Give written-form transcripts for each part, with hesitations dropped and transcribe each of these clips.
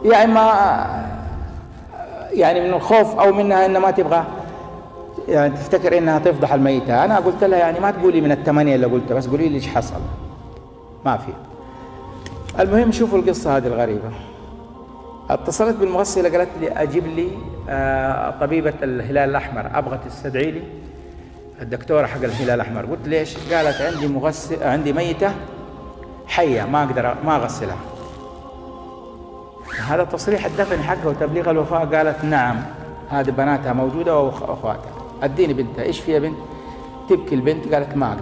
يا اما يعني من الخوف او منها انها ما تبغى يعني تفتكر انها تفضح الميتة. انا قلت لها يعني ما تقولي من الثمانية اللي قلتها، بس قولي لي ايش حصل. ما في. المهم شوفوا القصة هذه الغريبة. اتصلت بالمغسلة قالت لي اجيب لي طبيبة الهلال الاحمر، ابغى تستدعي لي الدكتورة حق الهلال الاحمر. قلت ليش؟ قالت عندي ميتة حية ما اقدر ما اغسلها. هذا تصريح الدفن حقه وتبليغ الوفاة. قالت نعم هذه بناتها موجودة واخواتها، اديني بنتها. ايش فيها بنت؟ تبكي البنت. قالت ما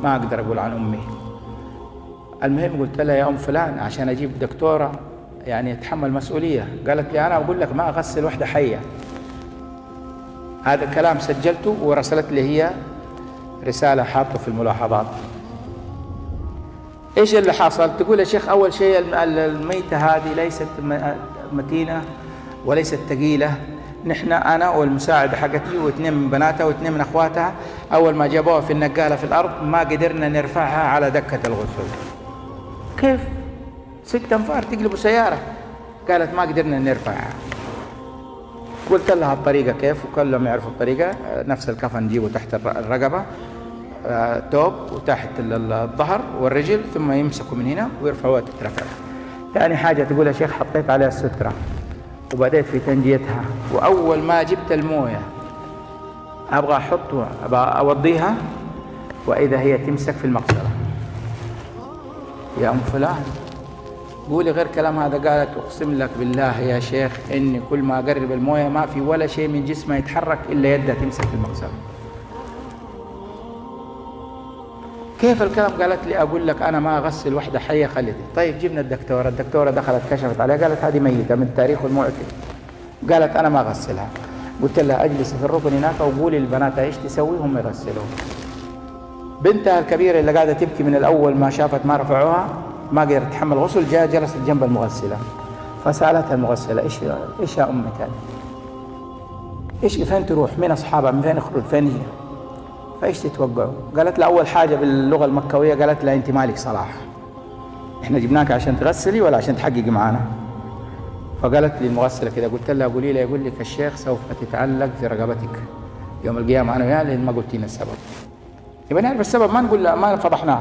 اقدر اقول عن امي. المهم قلت لها يا ام فلان عشان اجيب دكتورة يعني يتحمل مسؤولية. قالت لي انا اقول لك ما اغسل وحدة حية. هذا الكلام سجلته ورسلت لي هي رسالة حاطه في الملاحظات. ايش اللي حصل؟ تقول يا شيخ اول شيء الميتة هذه ليست متينة وليست ثقيلة. نحن انا والمساعدة حقتي واثنين من بناتها واثنين من اخواتها اول ما جابوها في النقالة في الارض ما قدرنا نرفعها على دكة الغسل. كيف 6 أنفار تقلبوا سيارة؟ قالت ما قدرنا نرفعها. قلت لها الطريقة كيف، وكلهم يعرفوا الطريقة. نفس الكفن نجيبه تحت الرقبة، توب وتحت الظهر والرجل، ثم يمسكوا من هنا ويرفعوها تترفع. ثاني حاجة تقول يا شيخ حطيت عليها السترة وبدأت في تنجيتها، وأول ما جبت الموية أبغى أوضيها وإذا هي تمسك في المغسلة. يا أم فلان قولي غير كلام هذا. قالت أقسم لك بالله يا شيخ إني كل ما أقرب الموية ما في ولا شيء من جسمها يتحرك إلا يدها تمسك في المغسلة. كيف الكلام؟ قالت لي أقول لك أنا ما أغسل وحدة حية خليتي. طيب جبنا الدكتورة دخلت كشفت عليها قالت هذه ميتة من تاريخ المعتق. قالت أنا ما أغسلها. قلت لها أجلس في الركن هناك وقولي للبنات إيش تسوي هم يغسلوها. بنتها الكبيرة اللي قاعدة تبكي من الأول ما شافت ما رفعوها ما قدرت تتحمل غسل، جلست جنب المغسلة فسألتها المغسلة إيش يا أمك هذه؟ إيش فين تروح؟ مين أصحابها؟ من فين يخرج؟ فين هي؟ فإيش تتوقعوا؟ قالت لا أول حاجة باللغة المكوية قالت لا أنت مالك صلاح، إحنا جبناك عشان تغسلي ولا عشان تحققي معانا؟ فقالت لي المغسلة كده. قلت لها قولي لي يقول لك الشيخ سوف تتعلق في رقبتك يوم القيامة أنا وياه لأن ما قلتينا السبب. يبقى نعرف السبب ما نقول لا ما فضحناه.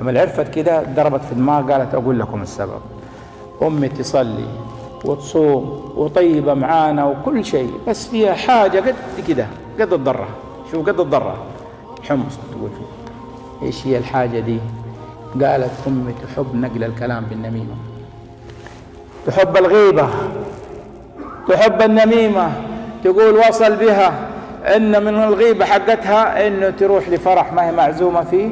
لما عرفت كده ضربت في دماغ قالت أقول لكم السبب. أمي تصلي وتصوم وطيبة معانا وكل شيء بس فيها حاجة قد كده قد الضرة. شوف قد الضرة حمص. تقول إيش هي الحاجة دي؟ قالت أمي تحب نقل الكلام بالنميمة، تحب الغيبة، تحب النميمة. تقول وصل بها إن من الغيبة حقتها إنه تروح لفرح ما هي معزومة فيه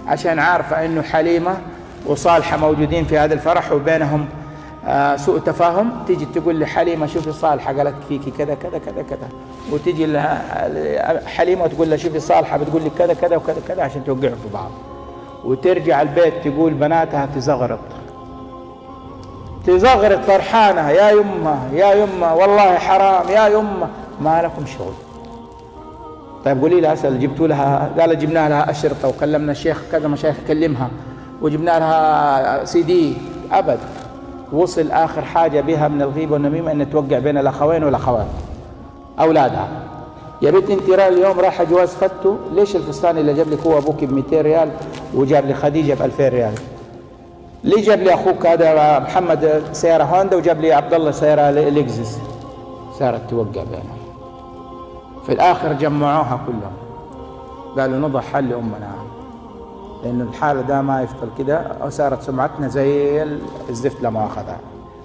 عشان عارفة إنه حليمة وصالحة موجودين في هذا الفرح وبينهم سوء تفاهم. تيجي تقول لحليمة شوفي صالحة قالت فيكي كذا كذا كذا كذا، وتيجي حليمة وتقول لها شوفي صالحة بتقول لك كذا كذا وكذا كذا عشان توقعوا في بعض. وترجع البيت تقول بناتها تزغرط فرحانة يا يمه والله حرام يا يمه ما لكم شغل. طيب قولي لها أسأل جبتوا لها؟ قال جبنا لها أشرطة وكلمنا الشيخ كذا مشايخ كلمها وجبنا لها CD. أبد. وصل آخر حاجة بها من الغيبة والنميمة أن توقع بين الأخوين والأخوات أولادها. يا بنت أنت اليوم رايحة جواز فتو، ليش الفستان اللي جاب لك هو أبوك ب200 ريال وجاب لي خديجة ب2000 ريال؟ ليه جاب لي أخوك هذا محمد سيارة هوندا وجاب لي عبد الله سيارة ليكزس؟ صارت توقع بينهم. في الآخر جمعوها كلهم قالوا نضع حل لأمنا لأن الحالة ده ما يفضل كده وصارت سمعتنا زي الزفت لا مؤاخذة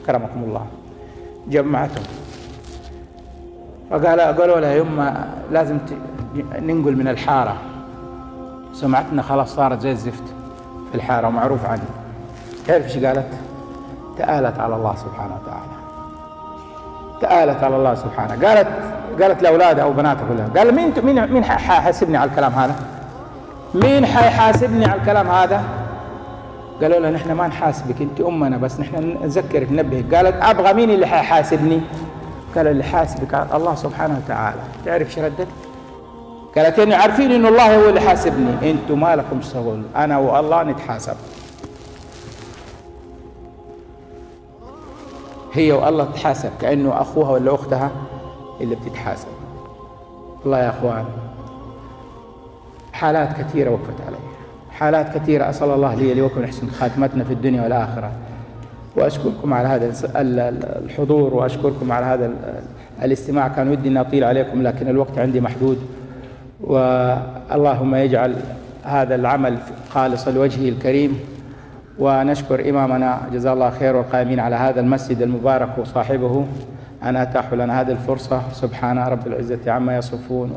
كرمكم الله. جمعتهم قالوا لها يما لازم ننقل من الحارة، سمعتنا خلاص صارت زي الزفت في الحارة ومعروف عنه. تعرف ايش قالت؟ تآلت على الله سبحانه وتعالى. تآلت على الله سبحانه. قالت لأولادها أو بناتها كلها قال مين حيحاسبني على الكلام هذا؟ مين حيحاسبني على الكلام هذا؟ قالوا لها نحن ما نحاسبك أنت أمنا بس نحن نذكرك ننبهك. قالت أبغى مين اللي حيحاسبني؟ قال اللي حاسبك الله سبحانه وتعالى. تعرف ايش ردت؟ قالت إني عارفين إنه الله هو اللي حاسبني، أنتم ما لكم شغل، أنا والله نتحاسب. هي والله تتحاسب كأنه أخوها ولا أختها اللي بتتحاسب. والله يا أخوان حالات كثيرة وقفت علي، حالات كثيرة. أسأل الله لي ولكم حسن خاتمتنا في الدنيا والآخرة. وأشكركم على هذا الحضور، وأشكركم على هذا الاستماع. كان ودي أن أطيل عليكم لكن الوقت عندي محدود. واللهم يجعل هذا العمل خالص لوجهه الكريم. ونشكر إمامنا جزاه الله خير والقائمين على هذا المسجد المبارك وصاحبه أن أتاحوا لنا هذه الفرصة. سبحان رب العزة عما يصفون.